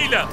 ला।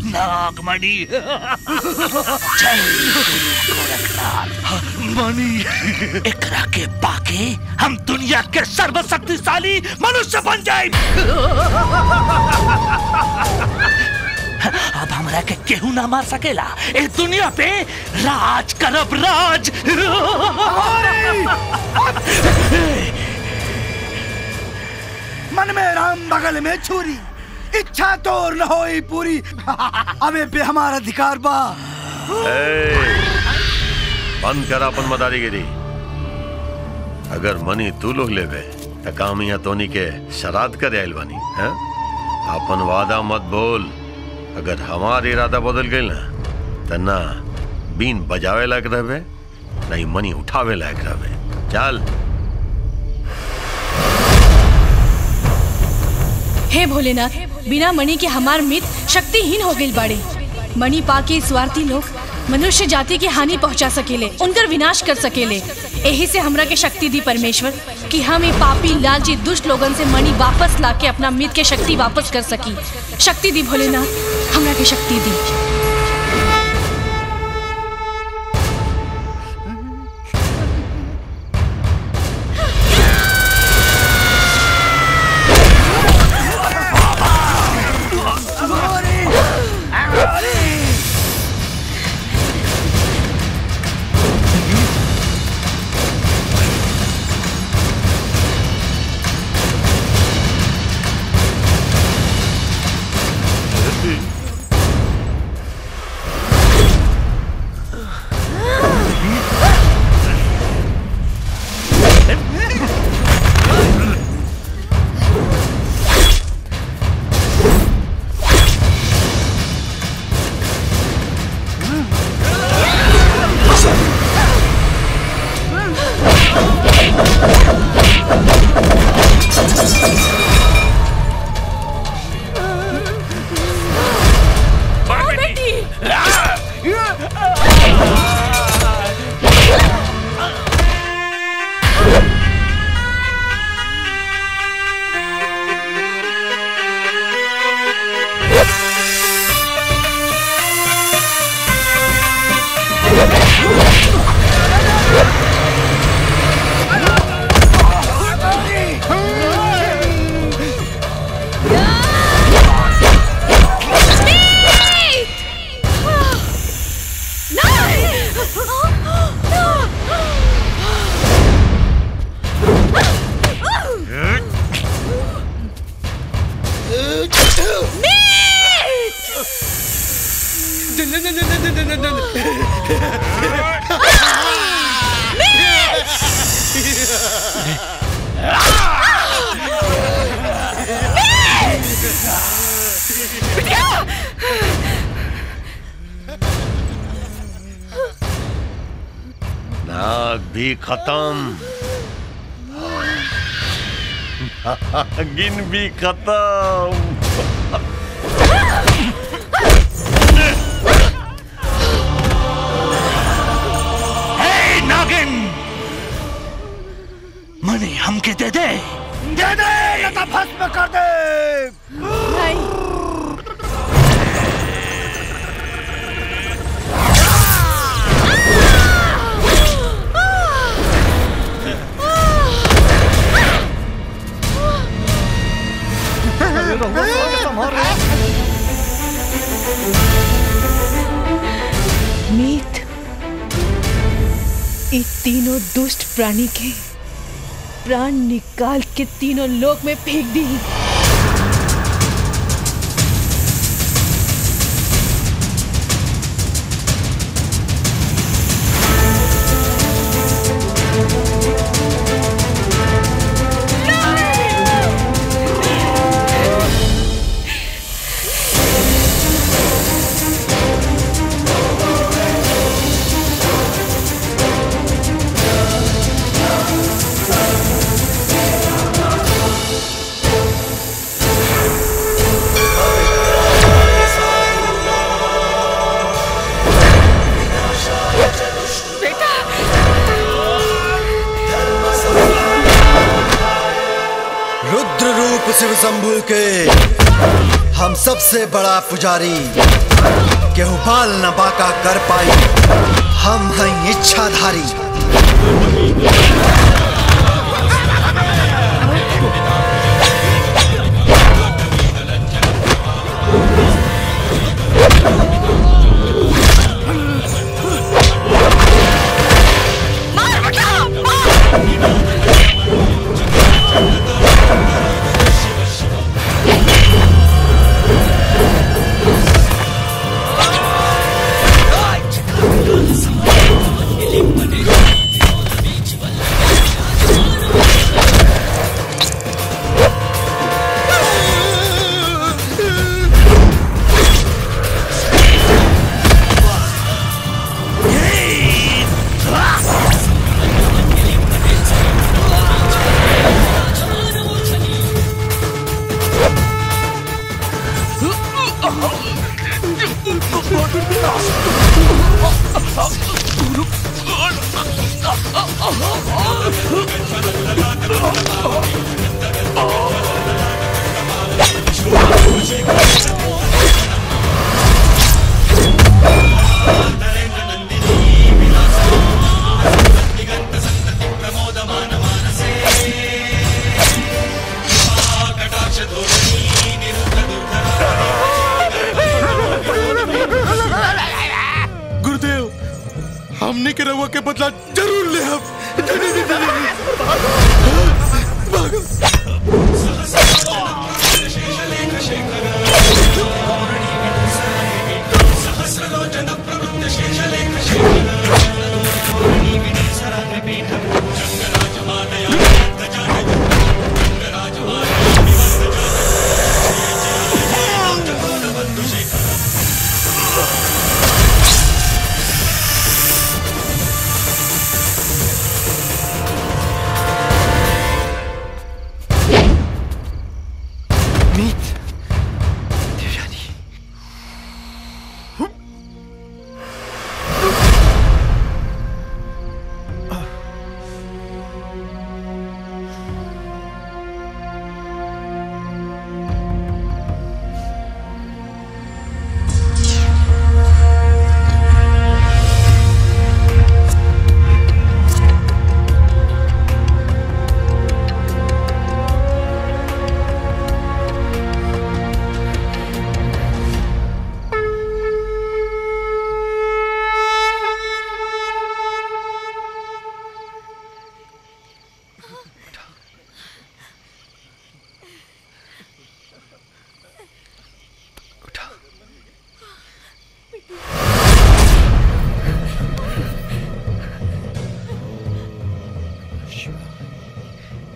नागमणि मणि एकरा के पाके हम दुनिया के सर्वशक्तिशाली मनुष्य बन जाए। अब हमरा के केहू ना मार सकेला। ए दुनिया पे राज करब राज। मन में राम बगल में छुरी, इच्छा तो न होई पूरी। अबे पे हमारा अधिकार बा। बंद कर अपन मदारीगिरी। अगर मनी तू लोग लेवे तो काम यहाँ तोनी के शराद करे आइल बानी। अपन वादा मत बोल। अगर हमार इरादा बदल गई ना तो ना बीन बजावे लायक रहे, नहीं मनी उठावे लायक रहे। चल। हे भोलेनाथ, बिना मणि के हमार मित्र शक्तिहीन हो गई बाड़े। मणि पाके स्वार्थी लोग मनुष्य जाति की हानि पहुंचा सकेले, उनकर विनाश कर सकेले। यही से हमरा के शक्ति दी परमेश्वर कि हम ये पापी लालची दुष्ट लोगन से मणि वापस लाके अपना मित्र के शक्ति वापस कर सकी। शक्ति दी भोलेनाथ, हमरा के शक्ति दी। बिटिया। नाग भी खत्म, नागिन भी खत्म। नागिन, मणि हमके दे दे, दे दे या तो भस्म कर दे। नहीं, मीत, इन तीनों दुष्ट प्राणी के प्राण निकाल के तीनों लोक में फेंक दी। शिव शंभू के हम सबसे बड़ा पुजारी केहू बाल न बाका कर पाई। हम हैं इच्छाधारी। हमने के रवा के बदला जरूर ले हम।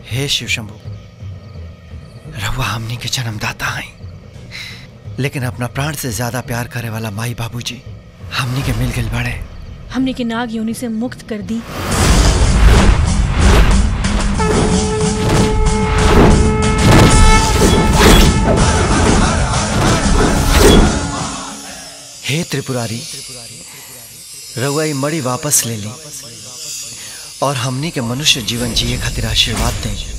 हे शिव शंभू, रहुआ हमनी के जन्मदाता हैं। लेकिन अपना प्राण से ज्यादा प्यार करे वाला माई बाबूजी हमनी के मिल गए बड़े। हमने के नाग योनि से मुक्त कर दी। हे त्रिपुरारी, रउआ ई मड़ी वापस ले ली और हमनी के मनुष्य जीवन जिए खातिर आशीर्वाद दें।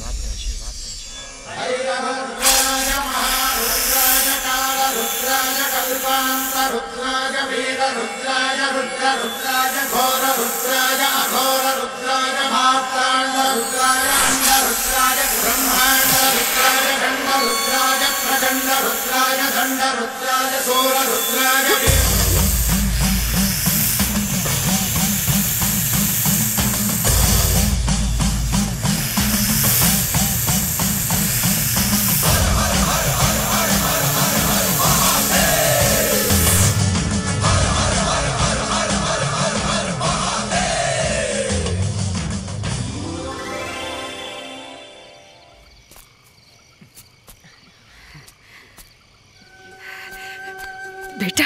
बेटा,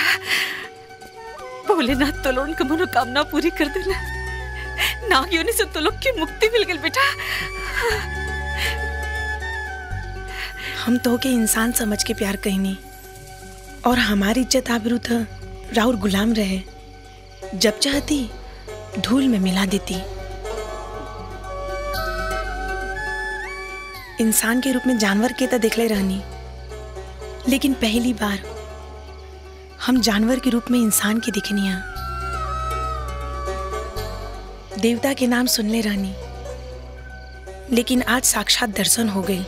भोलेनाथ तो लोगों की मनोकामना पूरी कर देना। नाग योनि से तो लोग की मुक्ति मिल गई बेटा। हम तो के इंसान समझ के प्यार कहनी और हमारी इज्जत आबरू था राउर गुलाम रहे। जब चाहती धूल में मिला देती। इंसान के रूप में जानवर के तो देखले रहनी, लेकिन पहली बार हम जानवर के रूप में इंसान की दिखनिया। देवता के नाम सुनले रहनी, लेकिन आज साक्षात दर्शन हो गई।